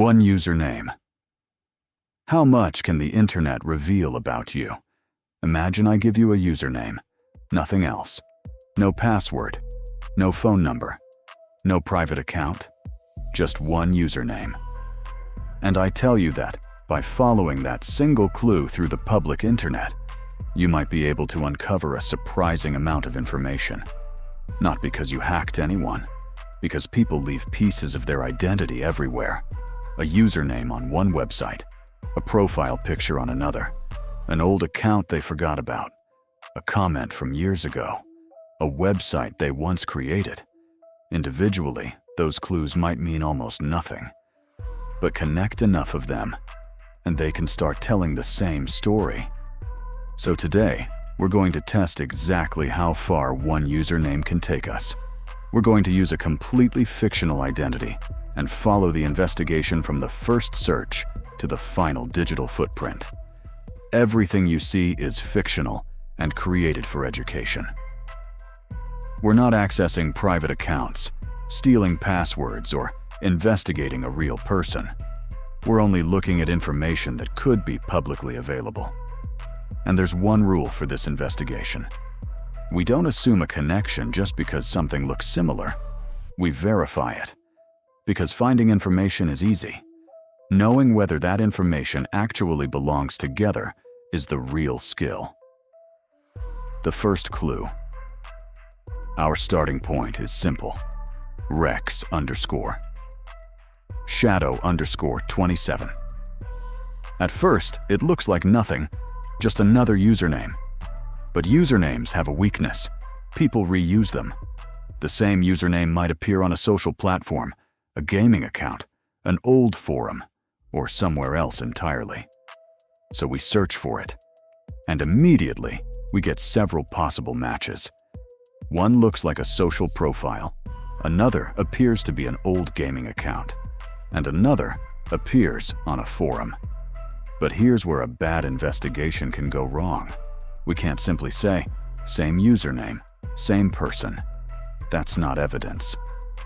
One username. How much can the internet reveal about you? Imagine I give you a username, nothing else. No password, no phone number, no private account, just one username. And I tell you that by following that single clue through the public internet, you might be able to uncover a surprising amount of information. Not because you hacked anyone, because people leave pieces of their identity everywhere. A username on one website, a profile picture on another, an old account they forgot about, a comment from years ago, a website they once created. Individually, those clues might mean almost nothing. But connect enough of them, and they can start telling the same story. So today, we're going to test exactly how far one username can take us. We're going to use a completely fictional identity and follow the investigation from the first search to the final digital footprint. Everything you see is fictional and created for education. We're not accessing private accounts, stealing passwords, or investigating a real person. We're only looking at information that could be publicly available. And there's one rule for this investigation. We don't assume a connection just because something looks similar. We verify it. Because finding information is easy. Knowing whether that information actually belongs together is the real skill. The first clue. Our starting point is simple. Rex _ Shadow _ 27. At first, it looks like nothing, just another username. But usernames have a weakness. People reuse them. The same username might appear on a social platform, a gaming account, an old forum, or somewhere else entirely. So we search for it, and immediately we get several possible matches. One looks like a social profile, another appears to be an old gaming account, and another appears on a forum. But here's where a bad investigation can go wrong. We can't simply say, same username, same person. That's not evidence.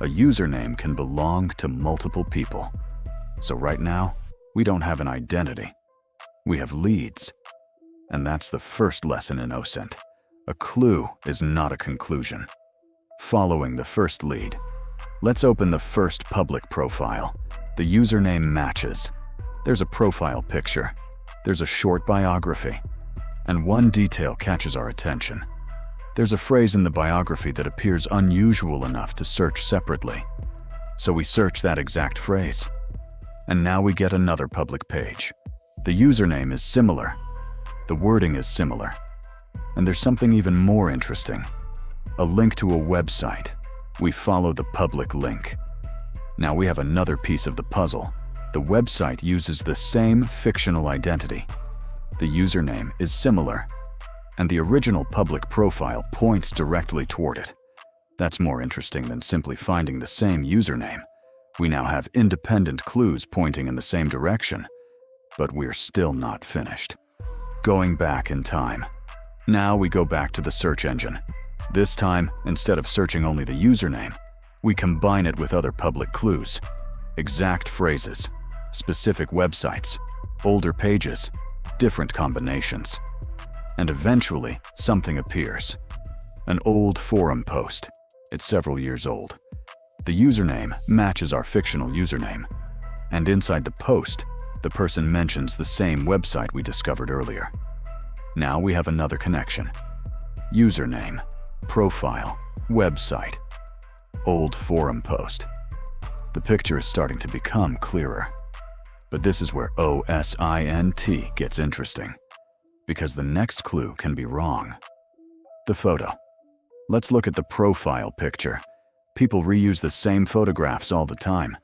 A username can belong to multiple people. So right now, we don't have an identity. We have leads. And that's the first lesson in OSINT. A clue is not a conclusion. Following the first lead, let's open the first public profile. The username matches. There's a profile picture. There's a short biography. And one detail catches our attention. There's a phrase in the biography that appears unusual enough to search separately. So we search that exact phrase. And now we get another public page. The username is similar. The wording is similar. And there's something even more interesting. A link to a website. We follow the public link. Now we have another piece of the puzzle. The website uses the same fictional identity. The username is similar, and the original public profile points directly toward it. That's more interesting than simply finding the same username. We now have independent clues pointing in the same direction, but we're still not finished. Going back in time. Now we go back to the search engine. This time, instead of searching only the username, we combine it with other public clues. Exact phrases, specific websites, older pages, different combinations. And eventually, something appears. An old forum post. It's several years old. The username matches our fictional username. And inside the post, the person mentions the same website we discovered earlier. Now we have another connection. Username, profile, website, old forum post. The picture is starting to become clearer. But this is where OSINT gets interesting, because the next clue can be wrong. The photo. Let's look at the profile picture. People reuse the same photographs all the time.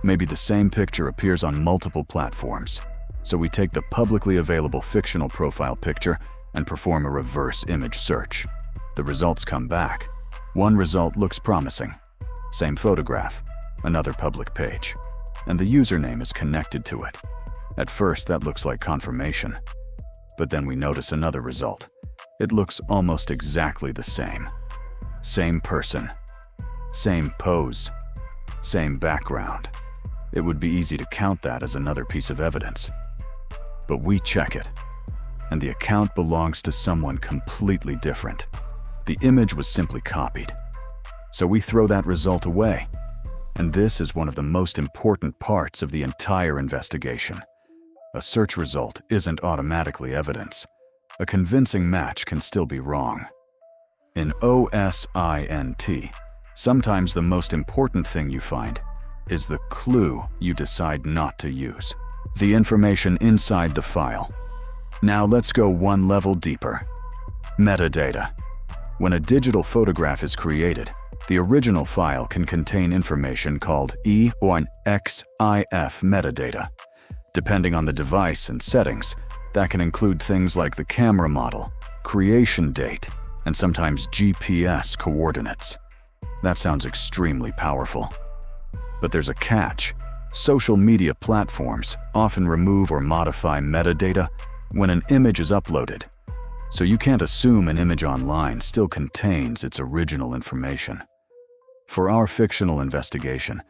Maybe the same picture appears on multiple platforms. So we take the publicly available fictional profile picture and perform a reverse image search. The results come back. One result looks promising. Same photograph, another public page, and the username is connected to it. At first, that looks like confirmation. But then we notice another result. It looks almost exactly the same. Same person, same pose, same background. It would be easy to count that as another piece of evidence. But we check it, and the account belongs to someone completely different. The image was simply copied. So we throw that result away. And this is one of the most important parts of the entire investigation. A search result isn't automatically evidence. A convincing match can still be wrong. In OSINT, sometimes the most important thing you find is the clue you decide not to use, the information inside the file. Now let's go one level deeper. Metadata. When a digital photograph is created, the original file can contain information called E or XIF metadata. Depending on the device and settings, that can include things like the camera model, creation date, and sometimes GPS coordinates. That sounds extremely powerful. But there's a catch. Social media platforms often remove or modify metadata when an image is uploaded. So you can't assume an image online still contains its original information. For our fictional investigation,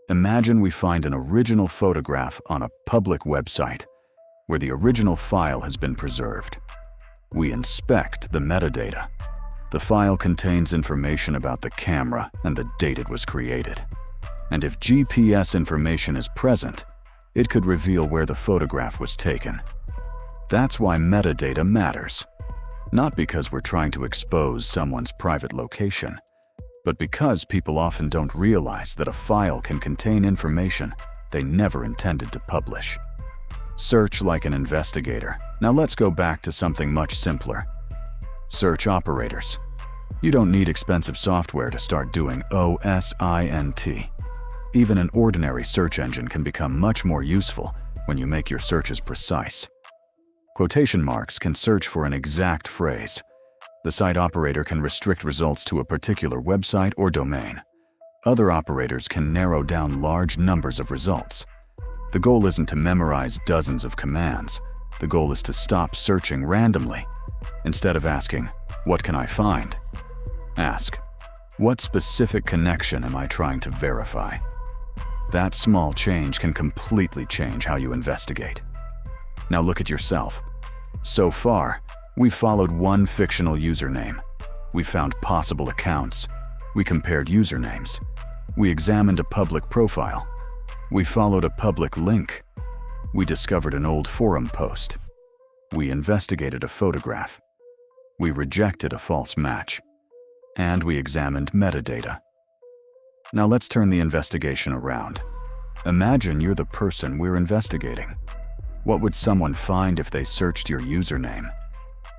imagine we find an original photograph on a public website where the original file has been preserved. We inspect the metadata. The file contains information about the camera and the date it was created. And if GPS information is present, it could reveal where the photograph was taken. That's why metadata matters. Not because we're trying to expose someone's private location, but because people often don't realize that a file can contain information they never intended to publish. Search like an investigator. Now let's go back to something much simpler. Search operators. You don't need expensive software to start doing OSINT. Even an ordinary search engine can become much more useful when you make your searches precise. Quotation marks can search for an exact phrase. The site operator can restrict results to a particular website or domain. Other operators can narrow down large numbers of results. The goal isn't to memorize dozens of commands. The goal is to stop searching randomly. Instead of asking, "What can I find?" ask, "What specific connection am I trying to verify?" That small change can completely change how you investigate. Now look at yourself. So far, we've followed one fictional username. We found possible accounts. We compared usernames. We examined a public profile. We followed a public link. We discovered an old forum post. We investigated a photograph. We rejected a false match. And we examined metadata. Now let's turn the investigation around. Imagine you're the person we're investigating. What would someone find if they searched your username?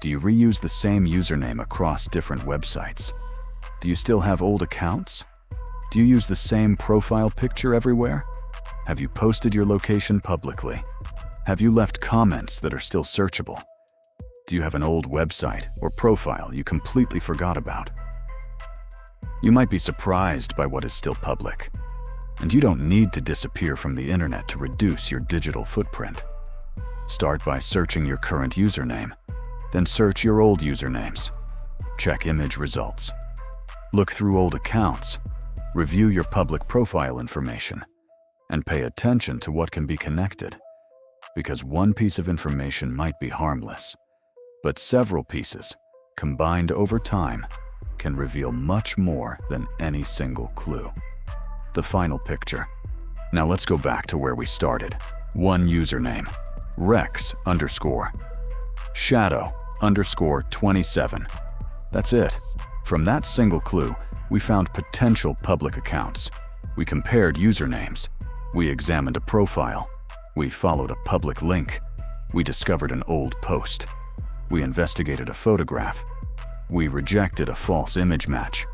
Do you reuse the same username across different websites? Do you still have old accounts? Do you use the same profile picture everywhere? Have you posted your location publicly? Have you left comments that are still searchable? Do you have an old website or profile you completely forgot about? You might be surprised by what is still public. And you don't need to disappear from the internet to reduce your digital footprint. Start by searching your current username. Then search your old usernames. Check image results. Look through old accounts. Review your public profile information. And pay attention to what can be connected. Because one piece of information might be harmless, but several pieces, combined over time, can reveal much more than any single clue. The final picture. Now let's go back to where we started. One username, Rex_Shadow_27. That's it. From that single clue, we found potential public accounts. We compared usernames. We examined a profile. We followed a public link. We discovered an old post. We investigated a photograph. We rejected a false image match.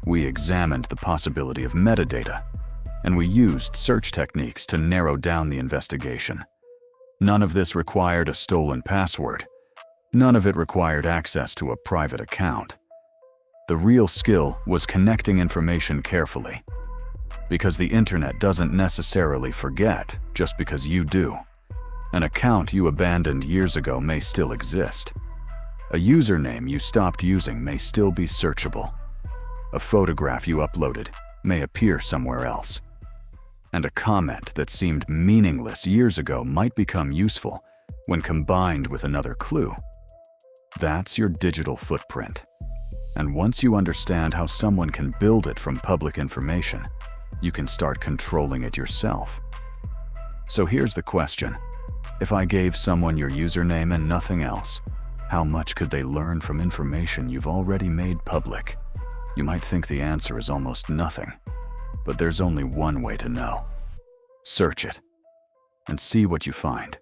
We examined the possibility of metadata. And we used search techniques to narrow down the investigation. None of this required a stolen password. None of it required access to a private account. The real skill was connecting information carefully. Because the internet doesn't necessarily forget just because you do. An account you abandoned years ago may still exist. A username you stopped using may still be searchable. A photograph you uploaded may appear somewhere else. And a comment that seemed meaningless years ago might become useful when combined with another clue. That's your digital footprint. And once you understand how someone can build it from public information, you can start controlling it yourself. So here's the question. If I gave someone your username and nothing else, how much could they learn from information you've already made public? You might think the answer is almost nothing, but there's only one way to know. Search it and see what you find.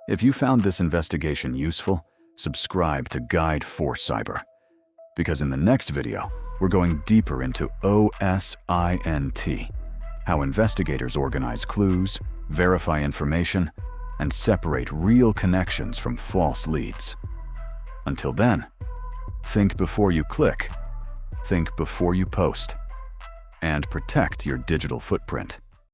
If you found this investigation useful, subscribe to Guide for Cyber, because in the next video, we're going deeper into OSINT, how investigators organize clues, verify information, and separate real connections from false leads. Until then, think before you click, think before you post, and protect your digital footprint.